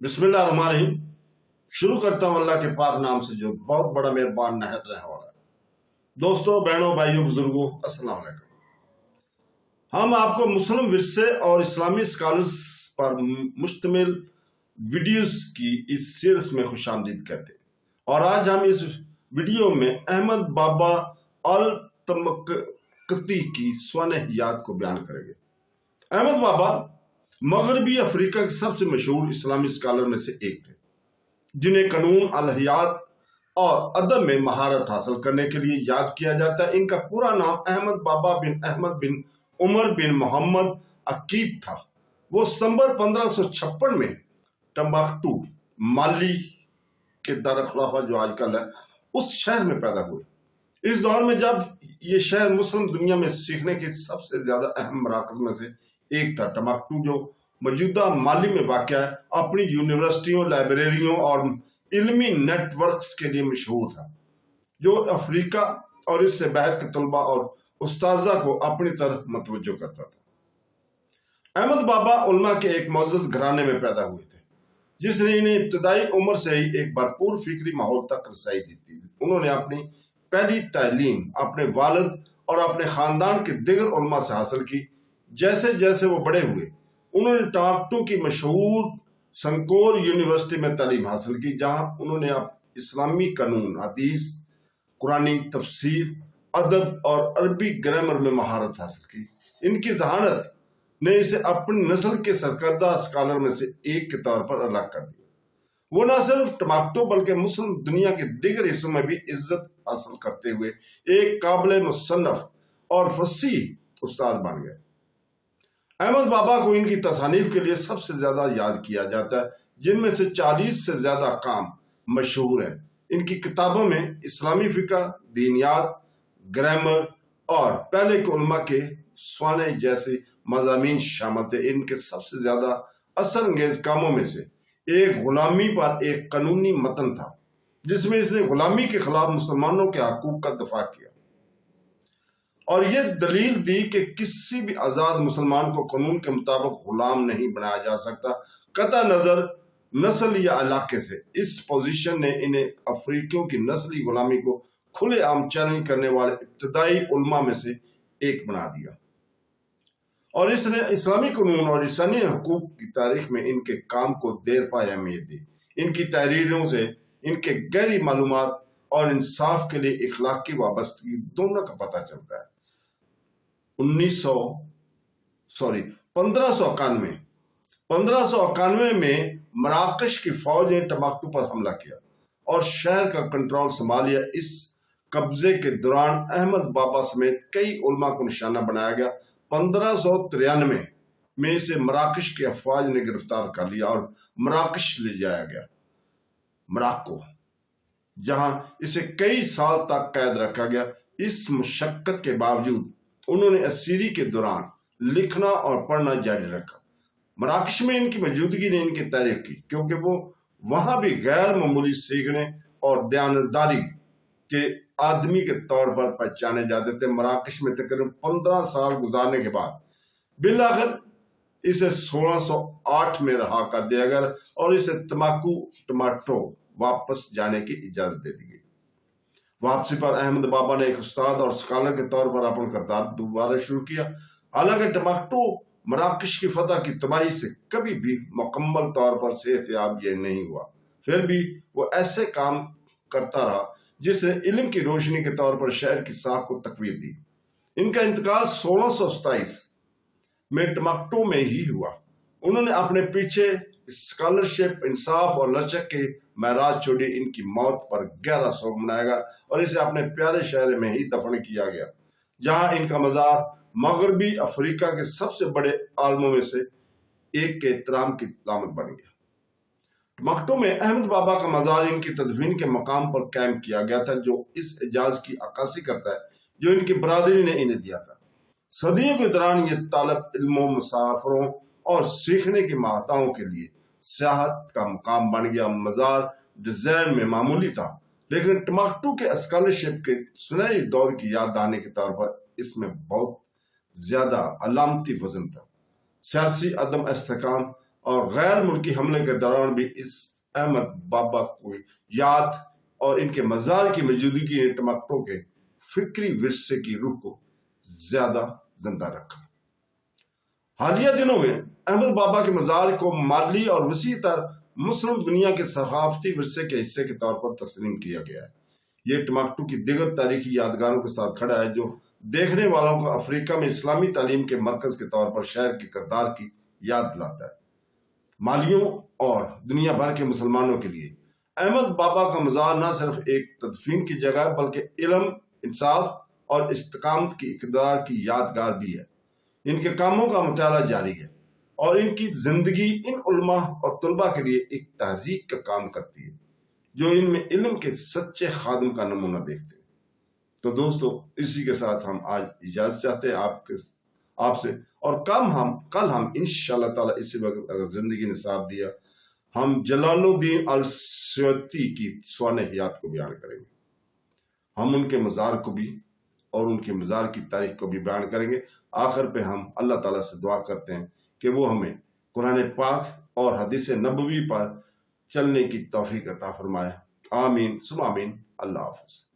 बिस्मिल्लाहिर्रहमानिर्रहीम। शुरू करता हूँ अल्लाह के पाक नाम से जो बहुत बड़ा मेहरबान नहायत रहने वाला है। दोस्तों, बहनों, भाइयों, बुजुर्गों, अस्सलाम वालेकुम। हम आपको मुस्लिम विरसे और इस्लामी स्कॉलर्स पर मुश्तमिल वीडियोस की इस सीरीज में खुशामदीद कहते हैं। और आज हम इस वीडियो में अहमद बाबा अल तमक्ती की स्वाने हयात को बयान करेंगे। अहमद बाबा मगरबी अफ्रीका के सबसे मशहूर इस्लामी स्कॉलर में से एक थे, जिन्हें कानून, अलहियात और अदब में महारत हासिल करने के लिए याद किया जाता है। इनका पूरा नाम अहमद बाबा बिन अहमद बिन उमर बिन मोहम्मद अकीद था। वो सितंबर 1556 में टम्बाक्टू, माली के दारुल जो आजकल है, उस शहर में पैदा हुए। इस दौर में जब ये शहर मुस्लिम दुनिया में सीखने के सबसे ज्यादा अहम मराकज में से एक था। टम्बाक्टू जो मौजूदा माली में वाक़या है, अपनी यूनिवर्सिटियों, लाइब्रेरियों और इल्मी नेटवर्क्स के लिए मशहूर था, जो अफ्रीका और इससे बाहर के तलबा और उस्ताजा को अपनी तरफ मतवज्जो करता था। अहमद बाबा उलमा के एक मोअज़्ज़ज़ घराने में पैदा हुए थे, जिसने इन्हें इब्तदाई उम्र से ही एक भरपूर फिक्री माहौल तक रसाई दी थी। उन्होंने अपनी पहली तालीम अपने वालिद और अपने खानदान के दिगर उलमा से हासिल की। जैसे जैसे वो बड़े हुए, उन्होंने टम्बाक्टू की मशहूर संकोर यूनिवर्सिटी में तालीम हासिल की, जहां उन्होंने इस्लामी कानून, हदीस, कुरानी तफसीर, अदब और अरबी ग्रामर में महारत हासिल की। इनकी जहानत ने इसे अपनी नस्ल के सरकर्दा स्कॉलर में से एक के तौर पर अलग कर दिया। वो न सिर्फ टम्बाक्टू बल्कि मुस्लिम दुनिया के दिगर हिस्सों में भी इज्जत हासिल करते हुए एक काबिल मुसन्नफ और फसीह उस्ताद बन गए। अहमद बाबा को इनकी तसानीफ के लिए सबसे ज्यादा याद किया जाता है, जिनमें से 40 से ज्यादा काम मशहूर हैं। इनकी किताबों में इस्लामी फिक़ह, दीनियात, ग्रामर और पहले के उलमा के स्वाने जैसे मज़ामीन शामिल थे। इनके सबसे ज्यादा असर अंगेज कामों में से एक गुलामी पर एक कानूनी मतन था, जिसमें इसने गुलामी के खिलाफ मुसलमानों के हकूक का दफा किया और यह दलील दी कि किसी भी आजाद मुसलमान को कानून के मुताबिक गुलाम नहीं बनाया जा सकता, कता नजर नस्ल या इलाके से। इस पोजीशन ने इन्हें अफ्रीकियों की नस्ली गुलामी को खुलेआम चैलेंज करने वाले इब्तदाई उलमा में से एक बना दिया और इसने इस्लामी कानून और इंसानी हकूक की तारीख में इनके काम को देर पा अहमियत दी। इनकी तहरीरों से इनके गहरी मालूमात और इंसाफ के लिए इखलाकी वाबस्तगी दोनों का पता चलता है। 1591 में मराकश की फौज ने टम्बाक्टू पर हमला किया और शहर का कंट्रोल संभाल लिया। इस कब्जे के दौरान अहमद बाबा समेत कई उलमा को निशाना बनाया गया। 1593 में इसे मराकश की अफवाज ने गिरफ्तार कर लिया और मराकश ले जाया गया, मोरक्को, जहां इसे कई साल तक कैद रखा गया। इस मुशक्कत के बावजूद उन्होंने असीरी के दौरान लिखना और पढ़ना जारी रखा। मराकश में इनकी मौजूदगी ने इनकी तारीफ की, क्योंकि वो वहां भी गैर मामूली सीखने और दयानतदारी के आदमी के तौर पर पहचाने जाते थे। मराकश में तकरीबन 15 साल गुजारने के बाद बिलाखिर इसे 1608 में रहा कर दिया गया और इसे टम्बाक्टू वापस जाने की इजाजत दे दी गई। वापसी पर अहमद बाबा ने एक उस्ताद और स्कॉलर के तौर पर अपना किरदार दोबारा शुरू किया। हालांकि टम्बाक्टू मराकश की फतह की तबाही से कभी भी मुकम्मल तौर पर सेहतयाब ये नहीं हुआ, फिर भी वो ऐसे काम करता रहा जिसने इल्म की रोशनी के तौर पर शहर की साख को तकवीत दी। इनका इंतकाल 1627 में टम्बाक्टू में ही हुआ। उन्होंने अपने पीछे स्कॉलरशिप, इंसाफ और लचक के महराज छोड़ी। इनकी मौत पर गहरा शोक मनाया गया और इसे अपने प्यारे शहर में ही दफन किया गया, जहां इनका मजार मगरबी अफ्रीका के सबसे बड़े आलमों में से एक के एहतराम की लामत बन गया। टम्बाक्टू में अहमद बाबा का मजार इनकी तदफीन के मकाम पर कायम किया गया था, जो इस एजाज की अक्कासी करता है जो इनकी बरादरी ने इन्हें दिया था। सदियों के दौरान ये तालब इल्मों, मुसाफरों और सीखने के महताओं के लिए सियाहत का मुकाम बन गया। मजार डिजाइन में मामूली था, लेकिन टम्बाक्टू के स्कॉलरशिप के सुनहरे दौर की याद दहानी के तौर पर इसमें बहुत ज्यादा अलामती वजन था। सियासी अदम इस्तेकाम, اور غیر ملکی حملے کے دوران بھی اس احمد بابا کو یاد اور ان کے مزار کی موجودگی نے ٹمکٹو کے فکری ورثے کی روح کو زیادہ زندہ رکھا۔ حالیہ دنوں میں احمد بابا کے مزار کو مالی اور وسیع تر مسلم دنیا کے ثقافتی ورثے کے حصے کے طور پر تسلیم کیا گیا ہے۔ یہ ٹمکٹو کی دیگر تاریخی یادگاروں کے ساتھ کھڑا ہے جو دیکھنے والوں کو افریقہ میں اسلامی تعلیم کے مرکز کے طور پر شہر کے کردار کی یاد دلاتا ہے۔ مالیوں اور دنیا بھر کے مسلمانوں کے لیے احمد بابا کا مزار نہ صرف ایک تدفین کی جگہ ہے بلکہ علم، انصاف اور استقامت کی اقتدار کی یادگار بھی ہے۔ ان کے کاموں کا مطالعہ جاری ہے اور ان کی زندگی ان علماء اور طلباء کے لیے ایک تحریک کا کام کرتی ہے جو ان میں علم کے سچے خادم کا نمونہ دیکھتے ہیں۔ تو دوستو، اسی کے ساتھ ہم آج اجازت چاہتے ہیں آپ سے، اور کل ہم انشاءاللہ تعالی اسی وقت اگر زندگی نے ساتھ دیا ہم جلال الدین السیوطی کی سوانح حیات کو بیان کریں گے۔ ہم ان کے مزار کو بھی اور ان کے مزار کی تاریخ کو بھی بیان کریں گے۔ آخر پہ ہم اللہ تعالیٰ سے دعا کرتے ہیں کہ وہ ہمیں قرآن پاک اور حدیث نبوی پر چلنے کی توفیق عطا فرمائے۔ آمین ثم آمین۔ اللہ حافظ۔